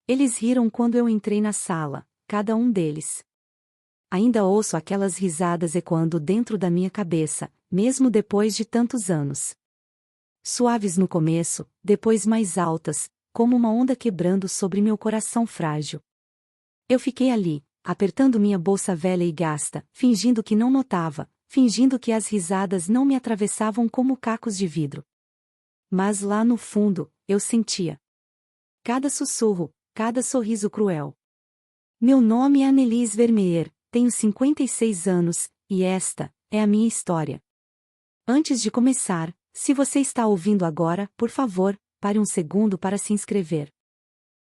Eles riram quando eu entrei na sala, cada um deles. Ainda ouço aquelas risadas ecoando dentro da minha cabeça, mesmo depois de tantos anos. Suaves no começo, depois mais altas, como uma onda quebrando sobre meu coração frágil. Eu fiquei ali, apertando minha bolsa velha e gasta, fingindo que não notava, fingindo que as risadas não me atravessavam como cacos de vidro. Mas lá no fundo, eu sentia cada sussurro, cada sorriso cruel. Meu nome é Annelise Vermeer, tenho 56 anos, e esta é a minha história. Antes de começar, se você está ouvindo agora, por favor, pare um segundo para se inscrever.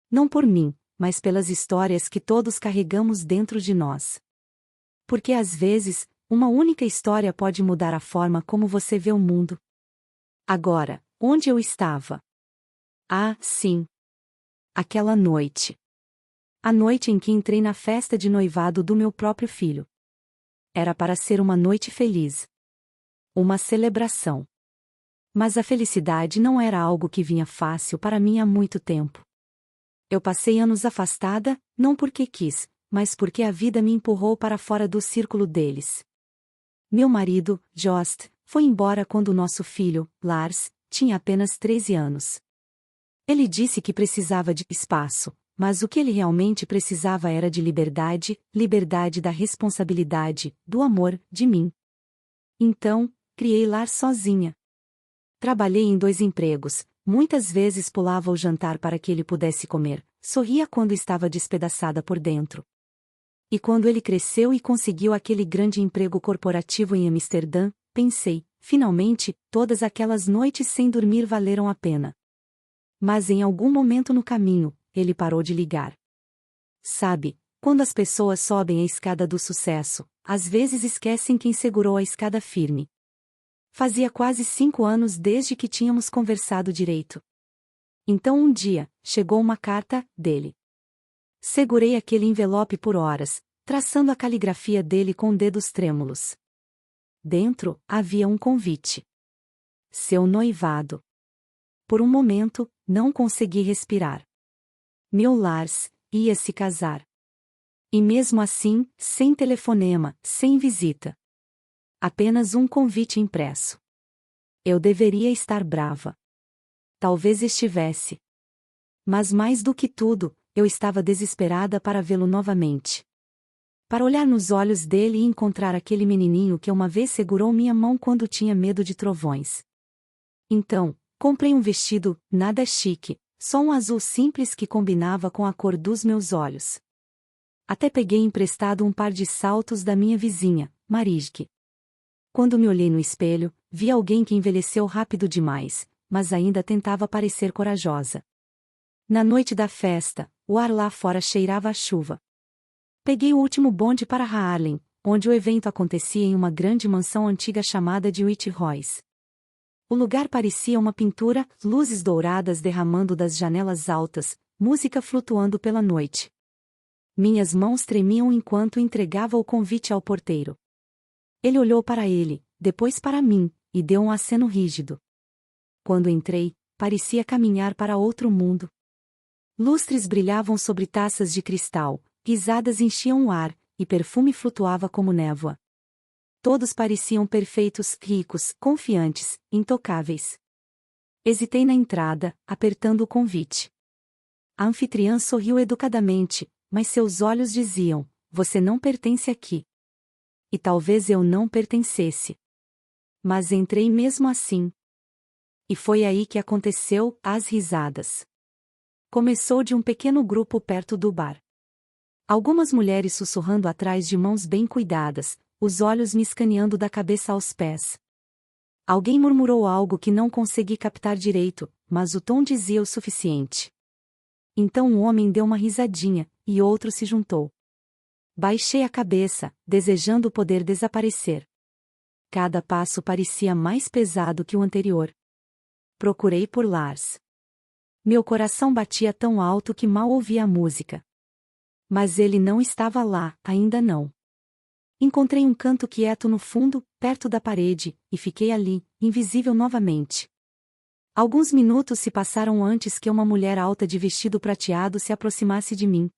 Não por mim, mas pelas histórias que todos carregamos dentro de nós. Porque às vezes, uma única história pode mudar a forma como você vê o mundo. Agora, onde eu estava? Ah, sim. Aquela noite. A noite em que entrei na festa de noivado do meu próprio filho. Era para ser uma noite feliz. Uma celebração. Mas a felicidade não era algo que vinha fácil para mim há muito tempo. Eu passei anos afastada, não porque quis, mas porque a vida me empurrou para fora do círculo deles. Meu marido, Jost, foi embora quando o nosso filho, Lars, tinha apenas 13 anos. Ele disse que precisava de espaço, mas o que ele realmente precisava era de liberdade, liberdade da responsabilidade, do amor, de mim. Então, criei Lars sozinha. Trabalhei em 2 empregos, muitas vezes pulava o jantar para que ele pudesse comer, sorria quando estava despedaçada por dentro. E quando ele cresceu e conseguiu aquele grande emprego corporativo em Amsterdã, pensei, finalmente, todas aquelas noites sem dormir valeram a pena. Mas em algum momento no caminho, ele parou de ligar. Sabe, quando as pessoas sobem a escada do sucesso, às vezes esquecem quem segurou a escada firme. Fazia quase 5 anos desde que tínhamos conversado direito. Então um dia, chegou uma carta dele. Segurei aquele envelope por horas, traçando a caligrafia dele com dedos trêmulos. Dentro, havia um convite. Seu noivado. Por um momento, não consegui respirar. Meu Lars ia se casar. E mesmo assim, sem telefonema, sem visita. Apenas um convite impresso. Eu deveria estar brava. Talvez estivesse. Mas mais do que tudo, eu estava desesperada para vê-lo novamente. Para olhar nos olhos dele e encontrar aquele menininho que uma vez segurou minha mão quando tinha medo de trovões. Então, comprei um vestido, nada chique, só um azul simples que combinava com a cor dos meus olhos. Até peguei emprestado um par de saltos da minha vizinha, Marijke. Quando me olhei no espelho, vi alguém que envelheceu rápido demais, mas ainda tentava parecer corajosa. Na noite da festa, o ar lá fora cheirava a chuva. Peguei o último bonde para Haarlem, onde o evento acontecia em uma grande mansão antiga chamada de Wittenhuis. O lugar parecia uma pintura, luzes douradas derramando das janelas altas, música flutuando pela noite. Minhas mãos tremiam enquanto entregava o convite ao porteiro. Ele olhou para ele, depois para mim, e deu um aceno rígido. Quando entrei, parecia caminhar para outro mundo. Lustres brilhavam sobre taças de cristal, pisadas enchiam o ar, e perfume flutuava como névoa. Todos pareciam perfeitos, ricos, confiantes, intocáveis. Hesitei na entrada, apertando o convite. A anfitriã sorriu educadamente, mas seus olhos diziam: "Você não pertence aqui." E talvez eu não pertencesse. Mas entrei mesmo assim. E foi aí que aconteceu, as risadas. Começou de um pequeno grupo perto do bar. Algumas mulheres sussurrando atrás de mãos bem cuidadas, os olhos me escaneando da cabeça aos pés. Alguém murmurou algo que não consegui captar direito, mas o tom dizia o suficiente. Então um homem deu uma risadinha, e outro se juntou. Baixei a cabeça, desejando poder desaparecer. Cada passo parecia mais pesado que o anterior. Procurei por Lars. Meu coração batia tão alto que mal ouvia a música. Mas ele não estava lá, ainda não. Encontrei um canto quieto no fundo, perto da parede, e fiquei ali, invisível novamente. Alguns minutos se passaram antes que uma mulher alta de vestido prateado se aproximasse de mim.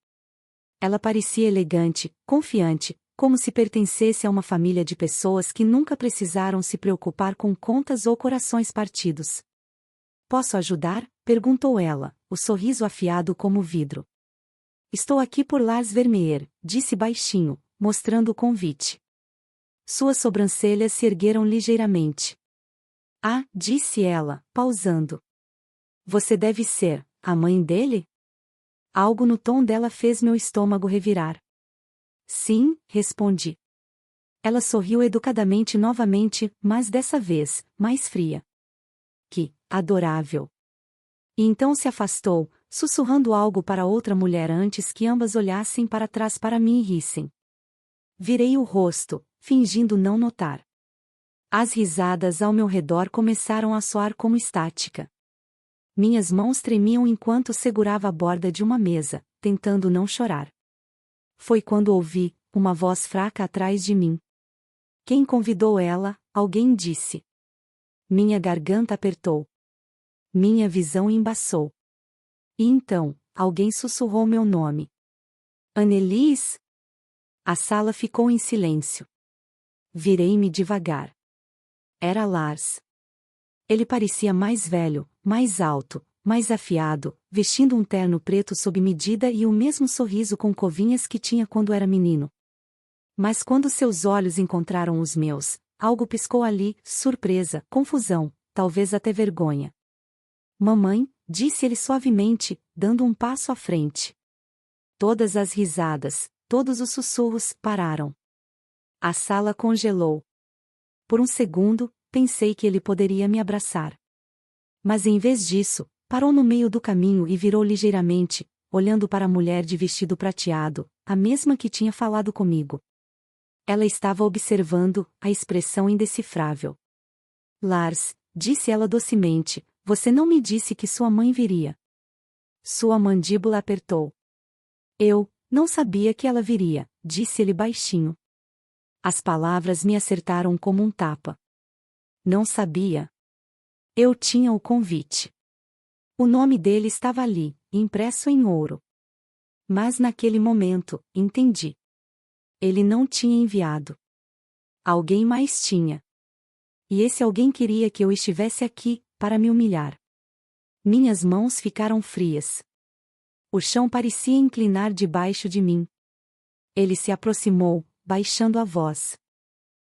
Ela parecia elegante, confiante, como se pertencesse a uma família de pessoas que nunca precisaram se preocupar com contas ou corações partidos. Posso ajudar? Perguntou ela, o sorriso afiado como vidro. Estou aqui por Lars Vermeer, disse baixinho, mostrando o convite. Suas sobrancelhas se ergueram ligeiramente. Ah, disse ela, pausando. Você deve ser a mãe dele? Algo no tom dela fez meu estômago revirar. Sim, respondi. Ela sorriu educadamente novamente, mas dessa vez, mais fria. Que adorável! E então se afastou, sussurrando algo para outra mulher antes que ambas olhassem para trás para mim e rissem. Virei o rosto, fingindo não notar. As risadas ao meu redor começaram a soar como estática. Minhas mãos tremiam enquanto segurava a borda de uma mesa, tentando não chorar. Foi quando ouvi uma voz fraca atrás de mim. Quem convidou ela? Alguém disse. Minha garganta apertou. Minha visão embaçou. E então, alguém sussurrou meu nome. Annelies? A sala ficou em silêncio. Virei-me devagar. Era Lars. Ele parecia mais velho, mais alto, mais afiado, vestindo um terno preto sob medida e o mesmo sorriso com covinhas que tinha quando era menino. Mas quando seus olhos encontraram os meus, algo piscou ali, surpresa, confusão, talvez até vergonha. Mamãe, disse ele suavemente, dando um passo à frente. Todas as risadas, todos os sussurros pararam. A sala congelou. Por um segundo, pensei que ele poderia me abraçar. Mas em vez disso, parou no meio do caminho e virou ligeiramente, olhando para a mulher de vestido prateado, a mesma que tinha falado comigo. Ela estava observando, a expressão indecifrável. Lars, disse ela docemente, você não me disse que sua mãe viria. Sua mandíbula apertou. Eu não sabia que ela viria, disse ele baixinho. As palavras me acertaram como um tapa. Não sabia. Eu tinha o convite. O nome dele estava ali, impresso em ouro. Mas naquele momento, entendi. Ele não tinha enviado. Alguém mais tinha. E esse alguém queria que eu estivesse aqui, para me humilhar. Minhas mãos ficaram frias. O chão parecia inclinar debaixo de mim. Ele se aproximou, baixando a voz.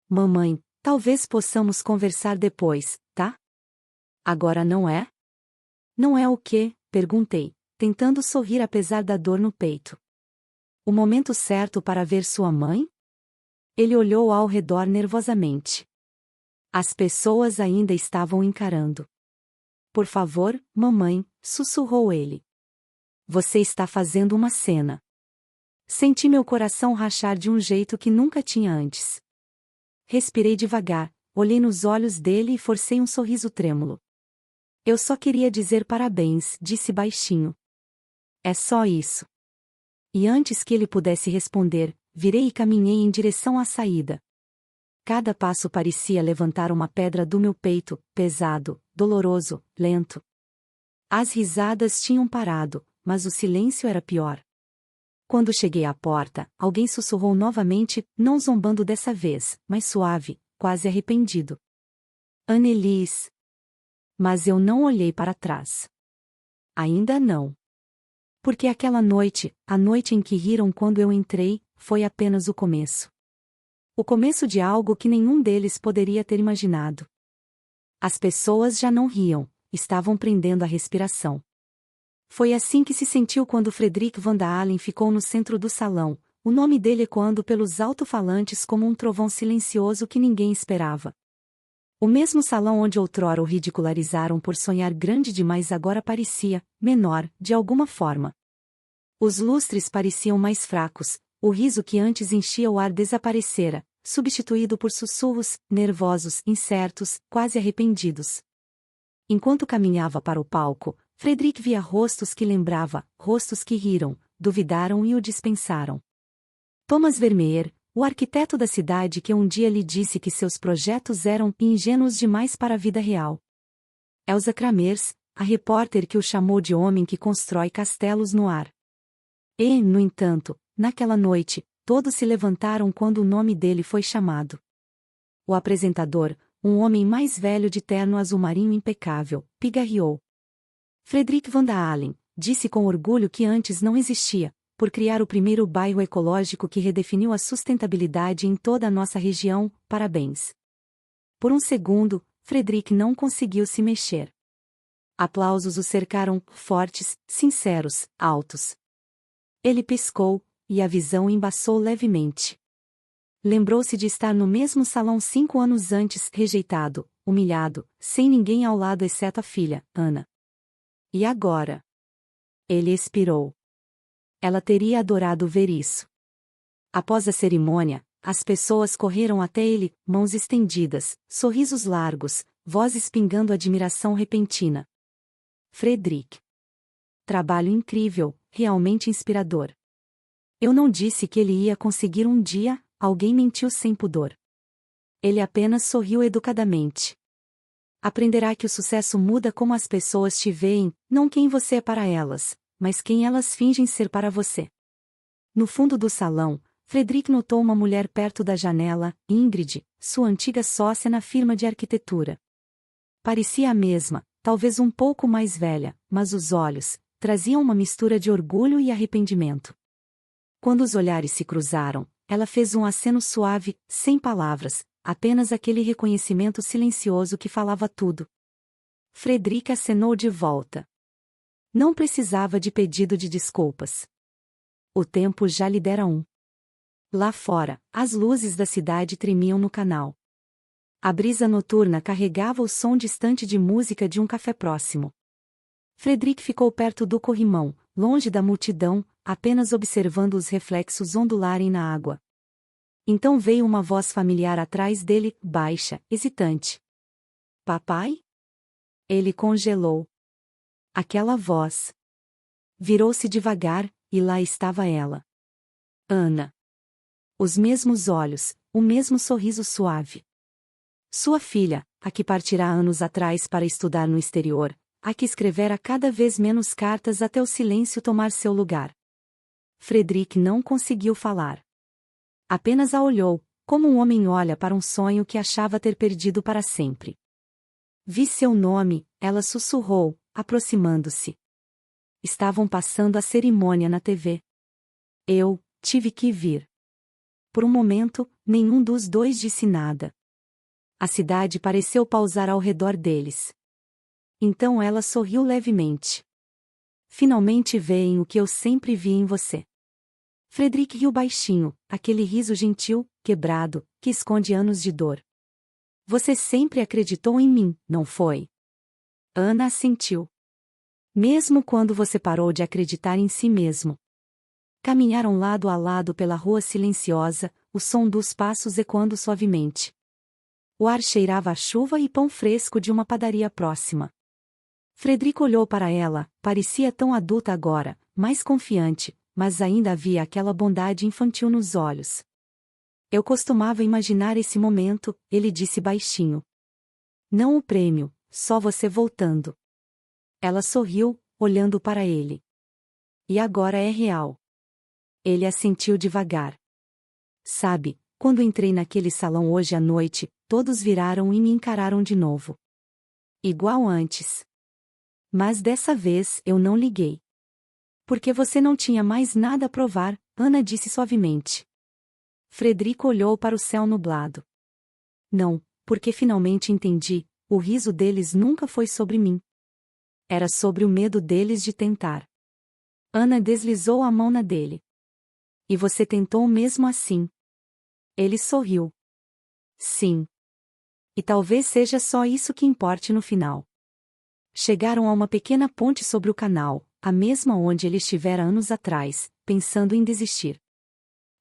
Mamãe, talvez possamos conversar depois, tá? Agora não é? Não é o quê? Perguntei, tentando sorrir apesar da dor no peito. O momento certo para ver sua mãe? Ele olhou ao redor nervosamente. As pessoas ainda estavam encarando. Por favor, mamãe, sussurrou ele. Você está fazendo uma cena. Senti meu coração rachar de um jeito que nunca tinha antes. Respirei devagar, olhei nos olhos dele e forcei um sorriso trêmulo. Eu só queria dizer parabéns, disse baixinho. É só isso. E antes que ele pudesse responder, virei e caminhei em direção à saída. Cada passo parecia levantar uma pedra do meu peito, pesado, doloroso, lento. As risadas tinham parado, mas o silêncio era pior. Quando cheguei à porta, alguém sussurrou novamente, não zombando dessa vez, mas suave, quase arrependido. Annelies. Mas eu não olhei para trás. Ainda não. Porque aquela noite, a noite em que riram quando eu entrei, foi apenas o começo. O começo de algo que nenhum deles poderia ter imaginado. As pessoas já não riam, estavam prendendo a respiração. Foi assim que se sentiu quando Frederick Van Dalen ficou no centro do salão, o nome dele ecoando pelos alto-falantes como um trovão silencioso que ninguém esperava. O mesmo salão onde outrora o ridicularizaram por sonhar grande demais agora parecia, menor, de alguma forma. Os lustres pareciam mais fracos, o riso que antes enchia o ar desaparecera, substituído por sussurros, nervosos, incertos, quase arrependidos. Enquanto caminhava para o palco, Frederick via rostos que lembrava, rostos que riram, duvidaram e o dispensaram. Thomas Vermeer, o arquiteto da cidade que um dia lhe disse que seus projetos eram ingênuos demais para a vida real. Elsa Kramers, a repórter que o chamou de homem que constrói castelos no ar. E, no entanto, naquela noite, todos se levantaram quando o nome dele foi chamado. O apresentador, um homem mais velho de terno azul marinho impecável, pigarreou. Frederick Van Dalen, disse com orgulho que antes não existia, por criar o primeiro bairro ecológico que redefiniu a sustentabilidade em toda a nossa região, parabéns. Por um segundo, Frederick não conseguiu se mexer. Aplausos o cercaram, fortes, sinceros, altos. Ele piscou, e a visão embaçou levemente. Lembrou-se de estar no mesmo salão 5 anos antes, rejeitado, humilhado, sem ninguém ao lado exceto a filha, Ana. E agora? Ele expirou. Ela teria adorado ver isso. Após a cerimônia, as pessoas correram até ele, mãos estendidas, sorrisos largos, vozes pingando admiração repentina. Frederick. Trabalho incrível, realmente inspirador. Eu não disse que ele ia conseguir um dia, alguém mentiu sem pudor. Ele apenas sorriu educadamente. Aprenderá que o sucesso muda como as pessoas te veem, não quem você é para elas, mas quem elas fingem ser para você. No fundo do salão, Frederick notou uma mulher perto da janela, Ingrid, sua antiga sócia na firma de arquitetura. Parecia a mesma, talvez um pouco mais velha, mas os olhos traziam uma mistura de orgulho e arrependimento. Quando os olhares se cruzaram, ela fez um aceno suave, sem palavras, apenas aquele reconhecimento silencioso que falava tudo. Frederick acenou de volta. Não precisava de pedido de desculpas. O tempo já lhe dera um. Lá fora, as luzes da cidade tremiam no canal. A brisa noturna carregava o som distante de música de um café próximo. Frederick ficou perto do corrimão, longe da multidão, apenas observando os reflexos ondularem na água. Então veio uma voz familiar atrás dele, baixa, hesitante. Papai? Ele congelou. Aquela voz. Virou-se devagar, e lá estava ela. Ana. Os mesmos olhos, o mesmo sorriso suave. Sua filha, a que partirá anos atrás para estudar no exterior, a que escrevera cada vez menos cartas até o silêncio tomar seu lugar. Frederick não conseguiu falar. Apenas a olhou, como um homem olha para um sonho que achava ter perdido para sempre. Vi seu nome, ela sussurrou, aproximando-se. Estavam passando a cerimônia na TV. Eu tive que vir. Por um momento, nenhum dos dois disse nada. A cidade pareceu pausar ao redor deles. Então ela sorriu levemente. Finalmente veem o que eu sempre vi em você. Frederick riu baixinho, aquele riso gentil, quebrado, que esconde anos de dor. Você sempre acreditou em mim, não foi? Ana assentiu. Mesmo quando você parou de acreditar em si mesmo. Caminharam lado a lado pela rua silenciosa, o som dos passos ecoando suavemente. O ar cheirava a chuva e pão fresco de uma padaria próxima. Frederick olhou para ela, parecia tão adulta agora, mais confiante, mas ainda havia aquela bondade infantil nos olhos. Eu costumava imaginar esse momento, ele disse baixinho. Não o prêmio, só você voltando. Ela sorriu, olhando para ele. E agora é real. Ele assentiu devagar. Sabe, quando entrei naquele salão hoje à noite, todos viraram e me encararam de novo. Igual antes. Mas dessa vez eu não liguei. Porque você não tinha mais nada a provar, Ana disse suavemente. Frederick olhou para o céu nublado. Não, porque finalmente entendi, o riso deles nunca foi sobre mim. Era sobre o medo deles de tentar. Ana deslizou a mão na dele. E você tentou mesmo assim. Ele sorriu. Sim. E talvez seja só isso que importe no final. Chegaram a uma pequena ponte sobre o canal, a mesma onde ele estivera anos atrás, pensando em desistir.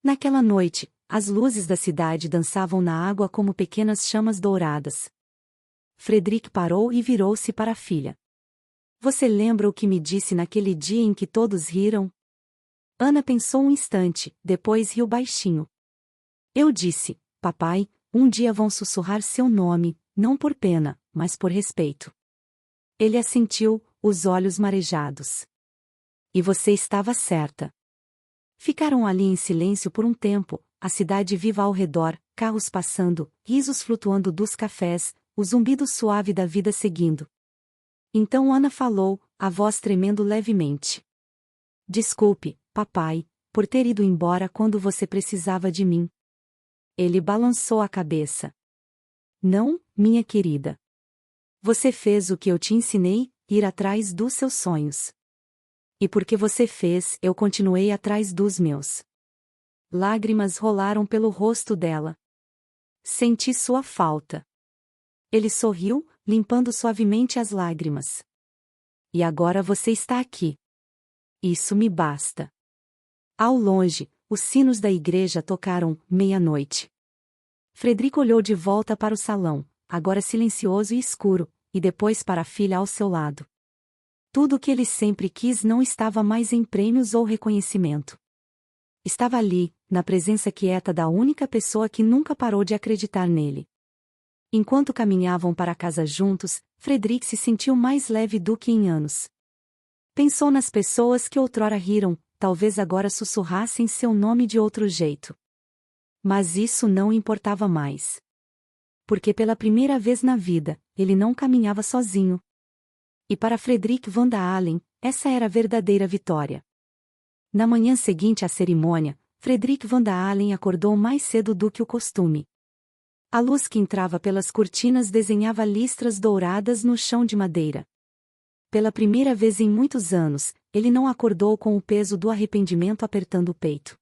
Naquela noite, as luzes da cidade dançavam na água como pequenas chamas douradas. Frederick parou e virou-se para a filha. Você lembra o que me disse naquele dia em que todos riram? Ana pensou um instante, depois riu baixinho. Eu disse, papai, um dia vão sussurrar seu nome, não por pena, mas por respeito. Ele assentiu, os olhos marejados. E você estava certa. Ficaram ali em silêncio por um tempo, a cidade viva ao redor, carros passando, risos flutuando dos cafés, o zumbido suave da vida seguindo. Então Ana falou, a voz tremendo levemente. Desculpe, papai, por ter ido embora quando você precisava de mim. Ele balançou a cabeça. Não, minha querida. Você fez o que eu te ensinei, ir atrás dos seus sonhos. E porque você fez, eu continuei atrás dos meus. Lágrimas rolaram pelo rosto dela. Senti sua falta. Ele sorriu, limpando suavemente as lágrimas. E agora você está aqui. Isso me basta. Ao longe, os sinos da igreja tocaram, meia-noite. Frederico olhou de volta para o salão, agora silencioso e escuro, e depois para a filha ao seu lado. Tudo o que ele sempre quis não estava mais em prêmios ou reconhecimento. Estava ali, na presença quieta da única pessoa que nunca parou de acreditar nele. Enquanto caminhavam para casa juntos, Frederic se sentiu mais leve do que em anos. Pensou nas pessoas que outrora riram, talvez agora sussurrassem seu nome de outro jeito. Mas isso não importava mais. Porque pela primeira vez na vida, ele não caminhava sozinho. E para Frederic van Dalen, essa era a verdadeira vitória. Na manhã seguinte à cerimônia, Frederic van Dalen acordou mais cedo do que o costume. A luz que entrava pelas cortinas desenhava listras douradas no chão de madeira. Pela primeira vez em muitos anos, ele não acordou com o peso do arrependimento apertando o peito.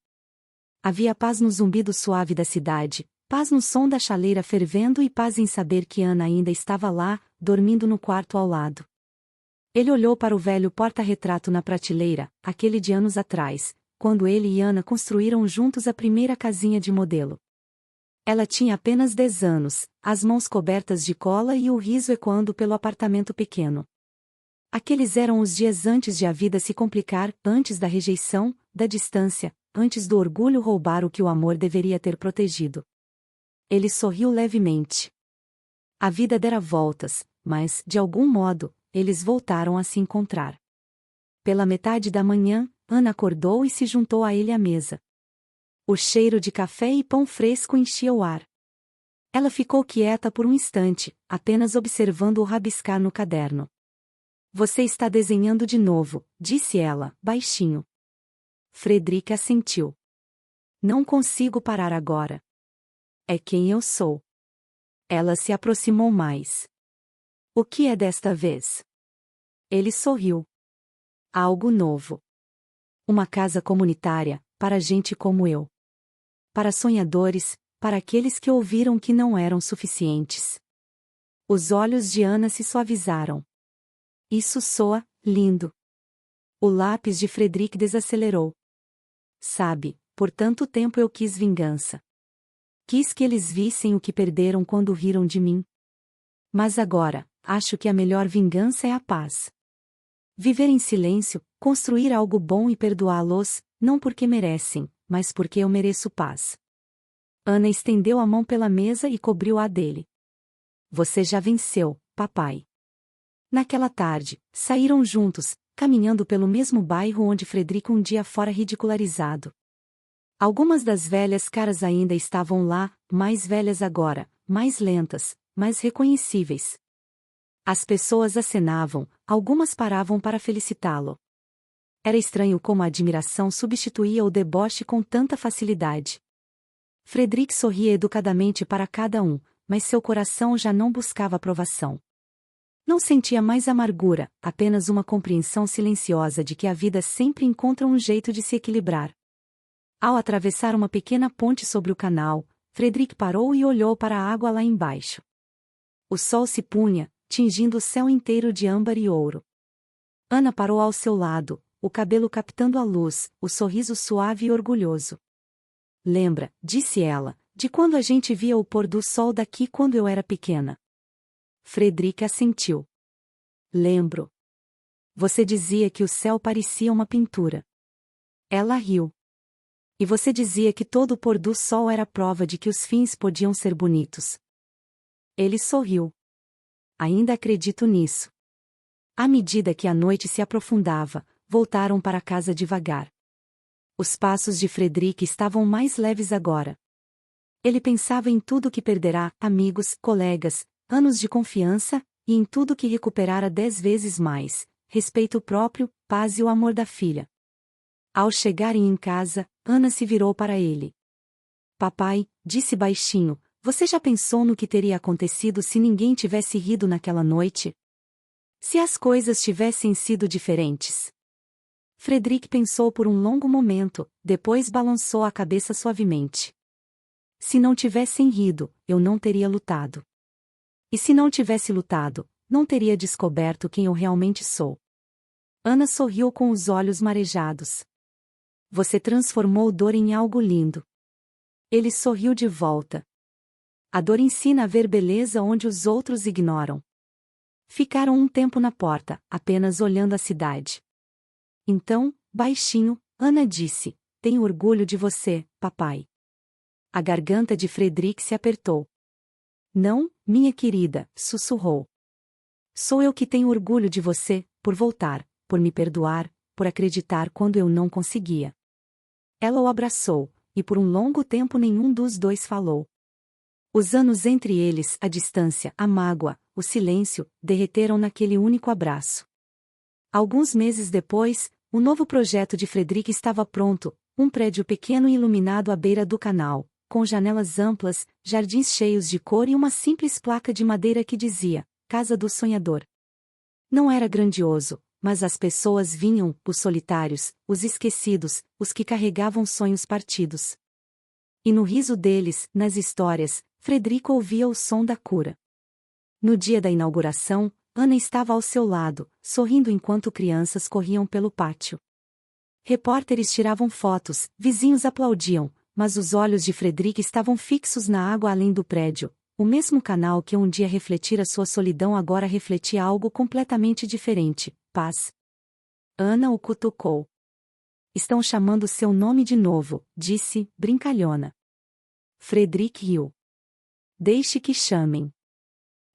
Havia paz no zumbido suave da cidade, paz no som da chaleira fervendo e paz em saber que Ana ainda estava lá, dormindo no quarto ao lado. Ele olhou para o velho porta-retrato na prateleira, aquele de anos atrás, quando ele e Ana construíram juntos a primeira casinha de modelo. Ela tinha apenas 10 anos, as mãos cobertas de cola e o riso ecoando pelo apartamento pequeno. Aqueles eram os dias antes de a vida se complicar, antes da rejeição, da distância, antes do orgulho roubar o que o amor deveria ter protegido. Ele sorriu levemente. A vida dera voltas, mas, de algum modo, eles voltaram a se encontrar. Pela metade da manhã, Ana acordou e se juntou a ele à mesa. O cheiro de café e pão fresco enchia o ar. Ela ficou quieta por um instante, apenas observando o rabiscar no caderno. Você está desenhando de novo, disse ela, baixinho. Frederic assentiu. Não consigo parar agora. É quem eu sou. Ela se aproximou mais. O que é desta vez? Ele sorriu. Algo novo. Uma casa comunitária, para gente como eu. Para sonhadores, para aqueles que ouviram que não eram suficientes. Os olhos de Ana se suavizaram. Isso soa lindo. O lápis de Frederic desacelerou. Sabe, por tanto tempo eu quis vingança. Quis que eles vissem o que perderam quando riram de mim. Mas agora, acho que a melhor vingança é a paz. Viver em silêncio, construir algo bom e perdoá-los, não porque merecem, mas porque eu mereço paz. Ana estendeu a mão pela mesa e cobriu-a dele. Você já venceu, papai. Naquela tarde, saíram juntos, caminhando pelo mesmo bairro onde Frederico um dia fora ridicularizado. Algumas das velhas caras ainda estavam lá, mais velhas agora, mais lentas, mais reconhecíveis. As pessoas acenavam, algumas paravam para felicitá-lo. Era estranho como a admiração substituía o deboche com tanta facilidade. Frederic sorria educadamente para cada um, mas seu coração já não buscava aprovação. Não sentia mais amargura, apenas uma compreensão silenciosa de que a vida sempre encontra um jeito de se equilibrar. Ao atravessar uma pequena ponte sobre o canal, Frederic parou e olhou para a água lá embaixo. O sol se punha, tingindo o céu inteiro de âmbar e ouro. Ana parou ao seu lado, o cabelo captando a luz, o sorriso suave e orgulhoso. Lembra, disse ela, de quando a gente via o pôr do sol daqui quando eu era pequena? Frederic assentiu. Lembro. Você dizia que o céu parecia uma pintura. Ela riu. E você dizia que todo o pôr do sol era prova de que os fins podiam ser bonitos. Ele sorriu. Ainda acredito nisso. À medida que a noite se aprofundava, voltaram para casa devagar. Os passos de Frederic estavam mais leves agora. Ele pensava em tudo que perderá, amigos, colegas, anos de confiança, e em tudo que recuperara 10 vezes mais, respeito próprio, paz e o amor da filha. Ao chegarem em casa, Ana se virou para ele. Papai, disse baixinho, você já pensou no que teria acontecido se ninguém tivesse rido naquela noite? Se as coisas tivessem sido diferentes? Frederic pensou por um longo momento, depois balançou a cabeça suavemente. Se não tivessem rido, eu não teria lutado. E se não tivesse lutado, não teria descoberto quem eu realmente sou. Ana sorriu com os olhos marejados. Você transformou dor em algo lindo. Ele sorriu de volta. A dor ensina a ver beleza onde os outros ignoram. Ficaram um tempo na porta, apenas olhando a cidade. Então, baixinho, Ana disse, tenho orgulho de você, papai. A garganta de Frederic se apertou. Não, minha querida, sussurrou. Sou eu que tenho orgulho de você, por voltar, por me perdoar, por acreditar quando eu não conseguia. Ela o abraçou, e por um longo tempo nenhum dos dois falou. Os anos entre eles, a distância, a mágoa, o silêncio, derreteram naquele único abraço. Alguns meses depois, o novo projeto de Frederic estava pronto, um prédio pequeno e iluminado à beira do canal, com janelas amplas, jardins cheios de cor e uma simples placa de madeira que dizia, Casa do Sonhador. Não era grandioso, mas as pessoas vinham, os solitários, os esquecidos, os que carregavam sonhos partidos. E no riso deles, nas histórias, Frederic ouvia o som da cura. No dia da inauguração, Ana estava ao seu lado, sorrindo enquanto crianças corriam pelo pátio. Repórteres tiravam fotos, vizinhos aplaudiam, mas os olhos de Frederic estavam fixos na água além do prédio. O mesmo canal que um dia refletira sua solidão agora refletia algo completamente diferente, paz. Ana o cutucou. Estão chamando seu nome de novo, disse, brincalhona. Frederic riu. Deixe que chamem.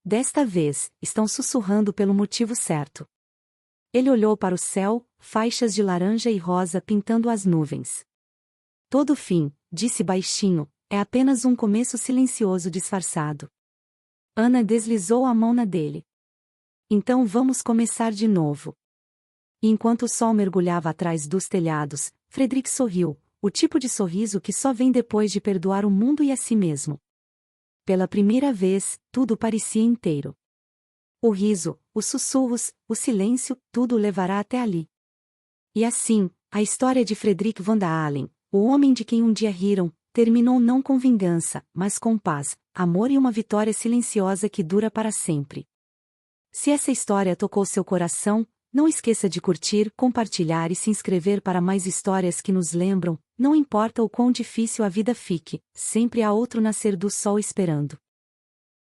Desta vez, estão sussurrando pelo motivo certo. Ele olhou para o céu, faixas de laranja e rosa pintando as nuvens. Todo fim, disse baixinho, é apenas um começo silencioso disfarçado. Ana deslizou a mão na dele. Então vamos começar de novo. E enquanto o sol mergulhava atrás dos telhados, Frederic sorriu, o tipo de sorriso que só vem depois de perdoar o mundo e a si mesmo. Pela primeira vez, tudo parecia inteiro. O riso, os sussurros, o silêncio, tudo o levará até ali. E assim, a história de Frederic van der Allen, o homem de quem um dia riram, terminou não com vingança, mas com paz, amor e uma vitória silenciosa que dura para sempre. Se essa história tocou seu coração, não esqueça de curtir, compartilhar e se inscrever para mais histórias que nos lembram, não importa o quão difícil a vida fique, sempre há outro nascer do sol esperando.